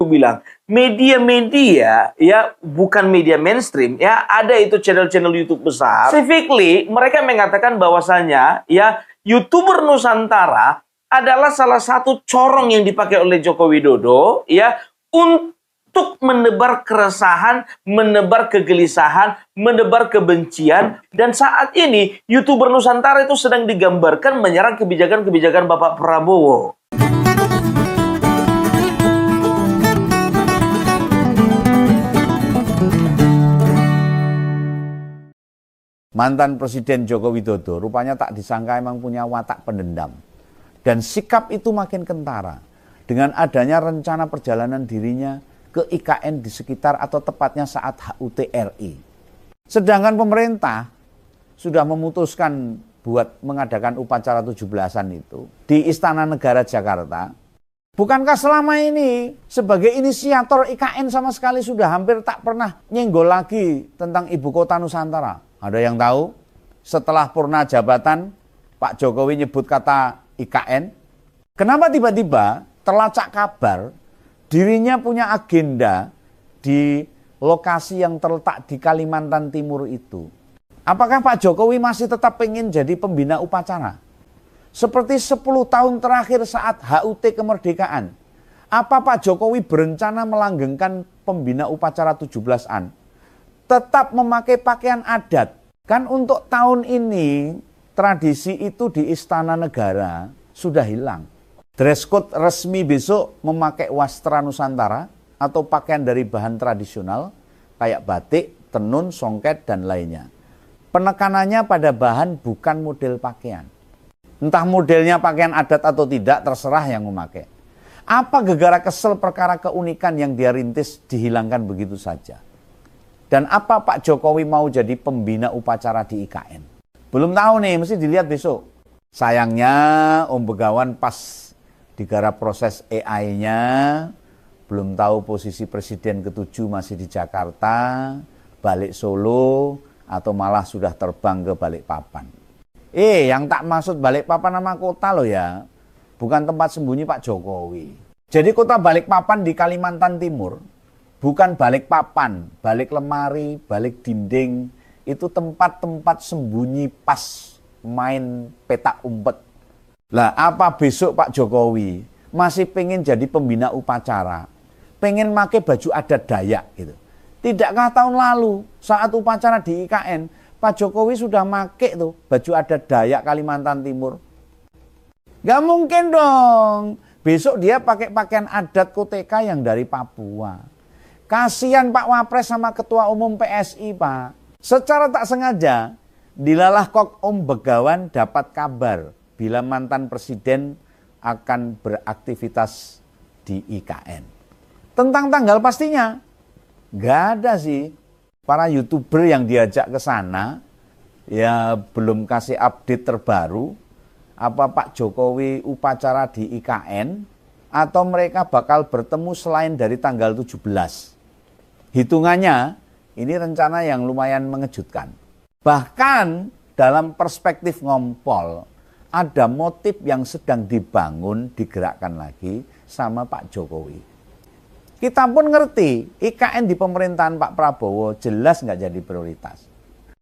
bilang media-media ya bukan media mainstream ya, ada itu channel-channel YouTube besar. Specifically mereka mengatakan bahwasanya ya YouTuber Nusantara adalah salah satu corong yang dipakai oleh Joko Widodo ya untuk menebar keresahan, menebar kegelisahan, menebar kebencian. Dan saat ini YouTuber Nusantara itu sedang digambarkan menyerang kebijakan-kebijakan Bapak Prabowo. Mantan Presiden Joko Widodo rupanya tak disangka emang punya watak pendendam. Dan sikap itu makin kentara dengan adanya rencana perjalanan dirinya ke IKN di sekitar atau tepatnya saat HUT RI. Sedangkan pemerintah sudah memutuskan buat mengadakan upacara 17-an itu di Istana Negara Jakarta. Bukankah selama ini sebagai inisiator IKN sama sekali sudah hampir tak pernah nyenggol lagi tentang ibu kota Nusantara? Ada yang tahu? Setelah purna jabatan, Pak Jokowi nyebut kata IKN. Kenapa tiba-tiba terlacak kabar dirinya punya agenda di lokasi yang terletak di Kalimantan Timur itu? Apakah Pak Jokowi masih tetap ingin jadi pembina upacara? Seperti 10 tahun terakhir saat HUT kemerdekaan. Apa Pak Jokowi berencana melanggengkan pembina upacara 17-an? Tetap memakai pakaian adat. Kan untuk tahun ini tradisi itu di Istana Negara sudah hilang. Dress code resmi besok memakai wastra Nusantara atau pakaian dari bahan tradisional kayak batik, tenun, songket, dan lainnya. Penekanannya pada bahan bukan model pakaian. Entah modelnya pakaian adat atau tidak, terserah yang memakai. Apa gegara kesel perkara keunikan yang dia rintis dihilangkan begitu saja? Dan apa Pak Jokowi mau jadi pembina upacara di IKN? Belum tahu nih, mesti dilihat besok. Sayangnya Om Begawan pas digarap proses AI-nya, belum tahu posisi Presiden ke-7 masih di Jakarta, balik Solo, atau malah sudah terbang ke Balikpapan. Yang tak maksud Balikpapan nama kota loh ya, bukan tempat sembunyi Pak Jokowi. Jadi kota Balikpapan di Kalimantan Timur, bukan Balikpapan, balik lemari, balik dinding, itu tempat-tempat sembunyi pas main petak umpet. Lah apa besok Pak Jokowi masih pengen jadi pembina upacara, pengen pakai baju adat Dayak gitu. Tidakkah tahun lalu saat upacara di IKN, Pak Jokowi sudah pakai tuh baju adat Dayak Kalimantan Timur? Gak mungkin dong, besok dia pakai pakaian adat Koteka yang dari Papua. Kasihan Pak Wapres sama Ketua Umum PSI, Pak. Secara tak sengaja, dilalah kok Om Begawan dapat kabar bila mantan presiden akan beraktivitas di IKN. Tentang tanggal pastinya, nggak ada sih. Para YouTuber yang diajak ke sana, ya belum kasih update terbaru, apa Pak Jokowi upacara di IKN, atau mereka bakal bertemu selain dari tanggal 17. Hitungannya, ini rencana yang lumayan mengejutkan. Bahkan dalam perspektif ngompol, ada motif yang sedang dibangun, digerakkan lagi sama Pak Jokowi. Kita pun ngerti, IKN di pemerintahan Pak Prabowo jelas nggak jadi prioritas.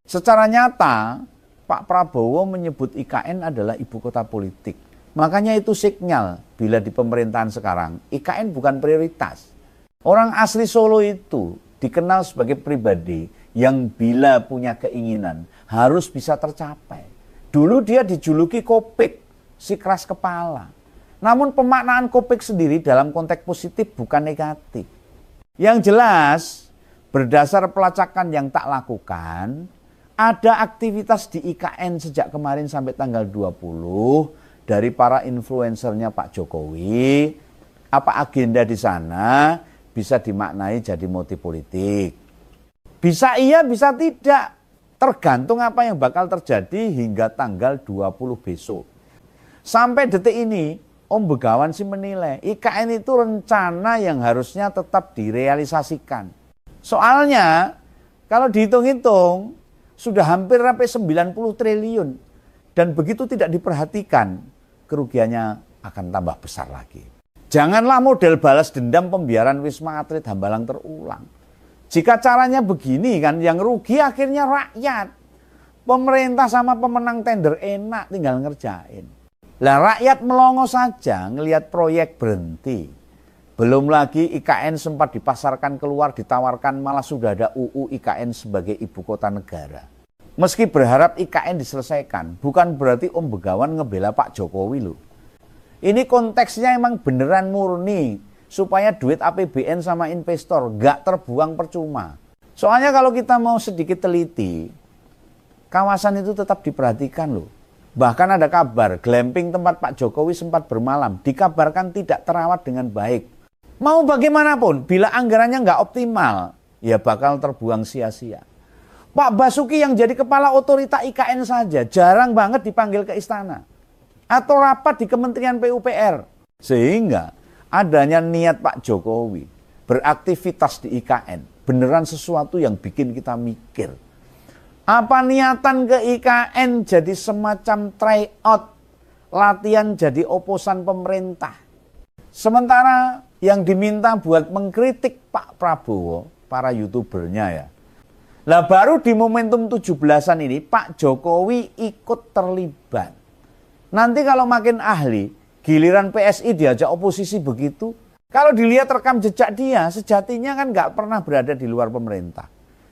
Secara nyata, Pak Prabowo menyebut IKN adalah ibu kota politik. Makanya itu sinyal bila di pemerintahan sekarang, IKN bukan prioritas. Orang asli Solo itu dikenal sebagai pribadi yang bila punya keinginan harus bisa tercapai. Dulu dia dijuluki Kopik, si keras kepala. Namun pemaknaan Kopik sendiri dalam konteks positif bukan negatif. Yang jelas, berdasar pelacakan yang tak lakukan, ada aktivitas di IKN sejak kemarin sampai tanggal 20 dari para influencernya Pak Jokowi. Apa agenda di sana bisa dimaknai jadi motif politik. Bisa iya, bisa tidak. Tergantung apa yang bakal terjadi hingga tanggal 20 besok. Sampai detik ini, Om Begawan sih menilai IKN itu rencana yang harusnya tetap direalisasikan. Soalnya, kalau dihitung-hitung, sudah hampir sampai 90 triliun. Dan begitu tidak diperhatikan, kerugiannya akan tambah besar lagi. Janganlah model balas dendam pembiaran Wisma Atlet Hambalang terulang. Jika caranya begini kan, yang rugi akhirnya rakyat. Pemerintah sama pemenang tender enak tinggal ngerjain. Lah rakyat melongo saja ngelihat proyek berhenti. Belum lagi IKN sempat dipasarkan keluar, ditawarkan, malah sudah ada UU IKN sebagai ibu kota negara. Meski berharap IKN diselesaikan, bukan berarti Om Begawan ngebela Pak Jokowi loh. Ini konteksnya emang beneran murni, supaya duit APBN sama investor gak terbuang percuma. Soalnya kalau kita mau sedikit teliti, kawasan itu tetap diperhatikan loh. Bahkan ada kabar, glamping tempat Pak Jokowi sempat bermalam, dikabarkan tidak terawat dengan baik. Mau bagaimanapun, bila anggarannya nggak optimal, ya bakal terbuang sia-sia. Pak Basuki yang jadi kepala otorita IKN saja, jarang banget dipanggil ke istana. Atau rapat di Kementerian PUPR. Sehingga adanya niat Pak Jokowi beraktivitas di IKN, beneran sesuatu yang bikin kita mikir. Apa niatan ke IKN jadi semacam tryout, latihan jadi oposan pemerintah. Sementara yang diminta buat mengkritik Pak Prabowo, para YouTubernya ya. Lah baru di momentum 17-an ini Pak Jokowi ikut terlibat. Nanti kalau makin ahli, giliran PSI diajak oposisi begitu. Kalau dilihat rekam jejak dia, sejatinya kan nggak pernah berada di luar pemerintah.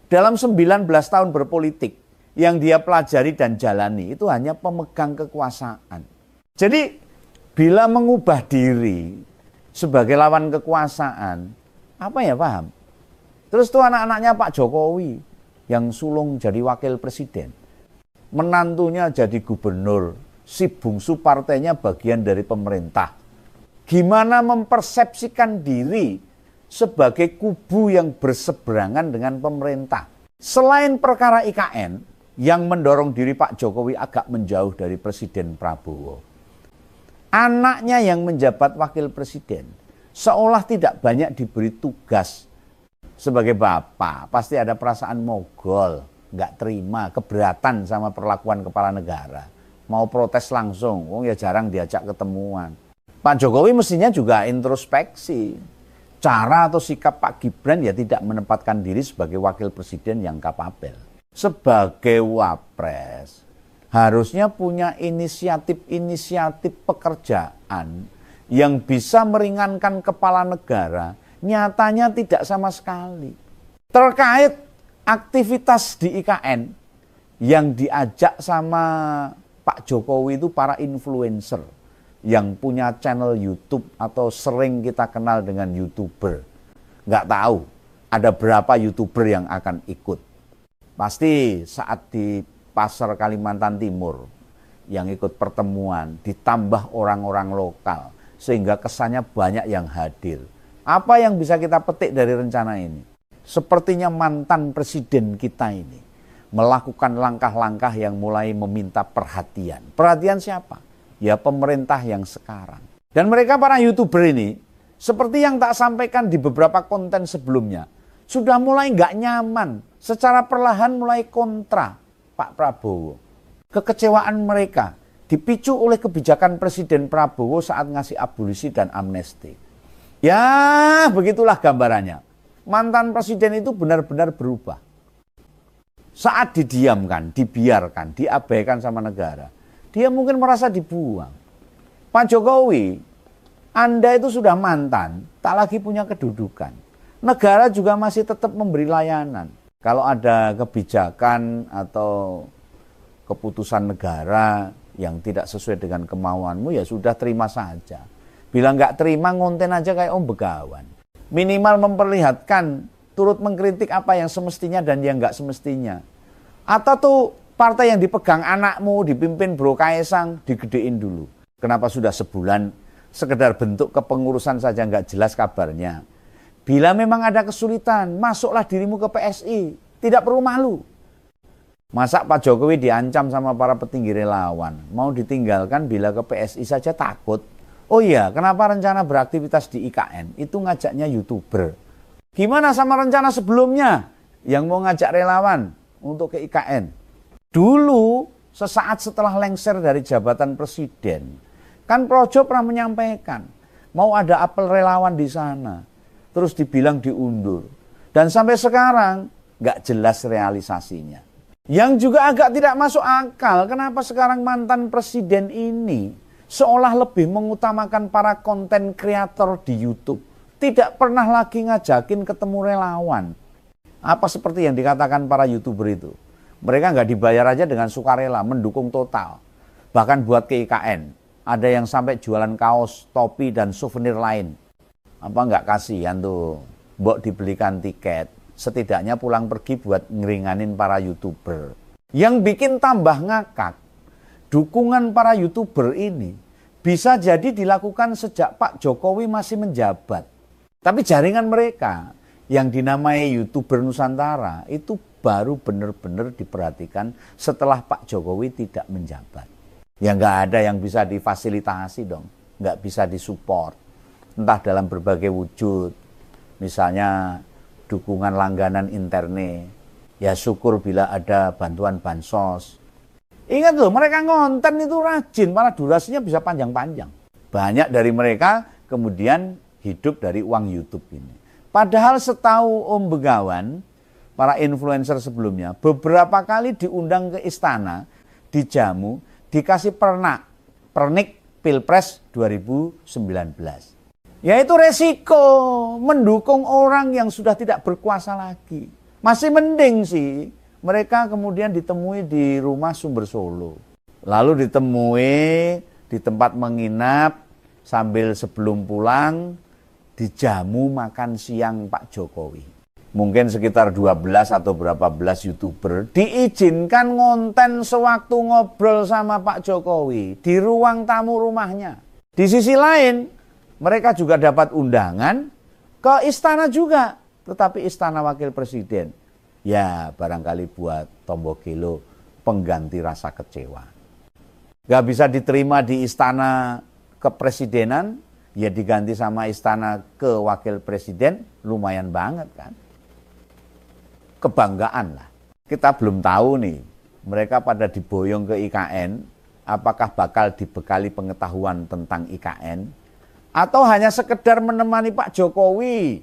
Dalam 19 tahun berpolitik, yang dia pelajari dan jalani itu hanya pemegang kekuasaan. Jadi bila mengubah diri sebagai lawan kekuasaan, apa ya paham? Terus tuh anak-anaknya Pak Jokowi yang sulung jadi wakil presiden, menantunya jadi gubernur, si bungsu partainya bagian dari pemerintah. Gimana mempersepsikan diri sebagai kubu yang berseberangan dengan pemerintah? Selain perkara IKN yang mendorong diri Pak Jokowi agak menjauh dari Presiden Prabowo, anaknya yang menjabat wakil presiden seolah tidak banyak diberi tugas. Sebagai bapak pasti ada perasaan mogol, nggak terima, keberatan sama perlakuan kepala negara. Mau protes langsung, ya jarang diajak ketemuan. Pak Jokowi mestinya juga introspeksi. Cara atau sikap Pak Gibran ya tidak menempatkan diri sebagai wakil presiden yang kapabel. Sebagai wapres, harusnya punya inisiatif pekerjaan yang bisa meringankan kepala negara. Nyatanya tidak sama sekali. Terkait aktivitas di IKN yang diajak sama Pak Jokowi itu para influencer yang punya channel YouTube atau sering kita kenal dengan YouTuber. Nggak tahu ada berapa YouTuber yang akan ikut. Pasti saat di pasar Kalimantan Timur yang ikut pertemuan ditambah orang-orang lokal sehingga kesannya banyak yang hadir. Apa yang bisa kita petik dari rencana ini? Sepertinya mantan presiden kita ini melakukan langkah-langkah yang mulai meminta perhatian. Perhatian siapa? Ya pemerintah yang sekarang. Dan mereka para YouTuber ini, seperti yang tak sampaikan di beberapa konten sebelumnya, sudah mulai nggak nyaman, secara perlahan mulai kontra Pak Prabowo. Kekecewaan mereka dipicu oleh kebijakan Presiden Prabowo saat ngasih abolisi dan amnesti. Ya, begitulah gambarannya. Mantan presiden itu benar-benar berubah. Saat didiamkan, dibiarkan, diabaikan sama negara, dia mungkin merasa dibuang. Pak Jokowi, Anda itu sudah mantan, tak lagi punya kedudukan. Negara juga masih tetap memberi layanan. Kalau ada kebijakan atau keputusan negara yang tidak sesuai dengan kemauanmu, ya sudah terima saja. Bila nggak terima, ngonten aja kayak Om Begawan. Minimal memperlihatkan, turut mengkritik apa yang semestinya dan yang nggak semestinya. Atau tuh partai yang dipegang anakmu, dipimpin Bro Kaesang, digedein dulu. Kenapa sudah sebulan, sekedar bentuk kepengurusan saja nggak jelas kabarnya. Bila memang ada kesulitan, masuklah dirimu ke PSI. Tidak perlu malu. Masa Pak Jokowi diancam sama para petinggi relawan, mau ditinggalkan bila ke PSI saja takut. Oh iya, kenapa rencana beraktivitas di IKN itu ngajaknya YouTuber? Gimana sama rencana sebelumnya yang mau ngajak relawan untuk ke IKN? Dulu, sesaat setelah lengser dari jabatan presiden, kan Projo pernah menyampaikan, Mau ada apel relawan di sana. Terus dibilang diundur. Dan sampai sekarang nggak jelas realisasinya. Yang juga agak tidak masuk akal, kenapa sekarang mantan presiden ini seolah lebih mengutamakan para konten kreator di YouTube. Tidak pernah lagi ngajakin ketemu relawan. Apa seperti yang dikatakan para YouTuber itu. Mereka nggak dibayar aja dengan sukarela, mendukung total. Bahkan buat ke IKN. Ada yang sampai jualan kaos, topi, dan souvenir lain. Apa nggak kasihan tuh, mbok dibelikan tiket. Setidaknya pulang pergi buat ngeringanin para YouTuber. Yang bikin tambah ngakak, dukungan para YouTuber ini bisa jadi dilakukan sejak Pak Jokowi masih menjabat. Tapi jaringan mereka yang dinamai YouTuber Nusantara itu baru benar-benar diperhatikan setelah Pak Jokowi tidak menjabat. Ya nggak ada yang bisa difasilitasi dong, nggak bisa disupport. Entah dalam berbagai wujud, misalnya dukungan langganan internet, ya syukur bila ada bantuan bansos. Ingat loh, mereka ngonten itu rajin, malah durasinya bisa panjang-panjang. Banyak dari mereka kemudian hidup dari uang YouTube ini. Padahal setahu Om Begawan, para influencer sebelumnya, beberapa kali diundang ke istana, dijamu, dikasih pernik Pilpres 2019. Yaitu resiko mendukung orang yang sudah tidak berkuasa lagi. Masih mending sih mereka kemudian ditemui di rumah Sumber Solo. Lalu ditemui di tempat menginap sambil sebelum pulang dijamu makan siang Pak Jokowi. Mungkin sekitar 12 atau berapa belas YouTuber diizinkan ngonten sewaktu ngobrol sama Pak Jokowi di ruang tamu rumahnya. Di sisi lain, mereka juga dapat undangan ke istana juga, tetapi istana wakil presiden. Ya, barangkali buat Tombo Gelo pengganti rasa kecewa. Gak bisa diterima di istana kepresidenan, ya diganti sama istana ke wakil presiden, lumayan banget kan. Kebanggaan lah. Kita belum tahu nih, mereka pada diboyong ke IKN, apakah bakal dibekali pengetahuan tentang IKN, atau hanya sekedar menemani Pak Jokowi,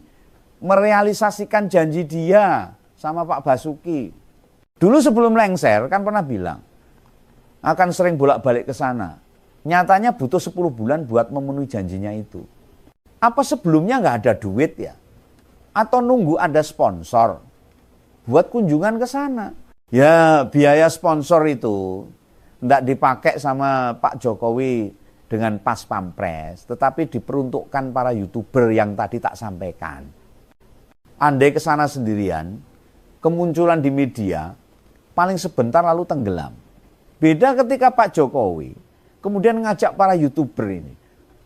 merealisasikan janji dia sama Pak Basuki. Dulu sebelum lengser kan pernah bilang, akan sering bolak-balik ke sana. Nyatanya butuh 10 bulan buat memenuhi janjinya itu. Apa sebelumnya nggak ada duit ya? Atau nunggu ada sponsor buat kunjungan ke sana? Ya, biaya sponsor itu tidak dipakai sama Pak Jokowi dengan pas pampres, tetapi diperuntukkan para YouTuber yang tadi tak sampaikan. Andai ke sana sendirian, kemunculan di media, paling sebentar lalu tenggelam. Beda ketika Pak Jokowi kemudian ngajak para YouTuber ini.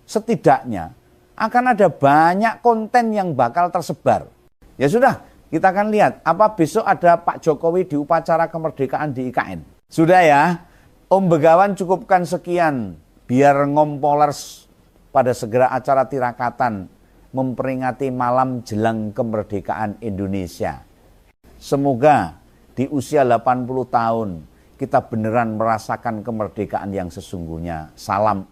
Setidaknya akan ada banyak konten yang bakal tersebar. Ya sudah, kita akan lihat apa besok ada Pak Jokowi di upacara kemerdekaan di IKN. Sudah ya, Om Begawan cukupkan sekian biar ngompolers pada segera acara tirakatan memperingati malam jelang kemerdekaan Indonesia. Semoga di usia 80 tahun kita beneran merasakan kemerdekaan yang sesungguhnya. Salam.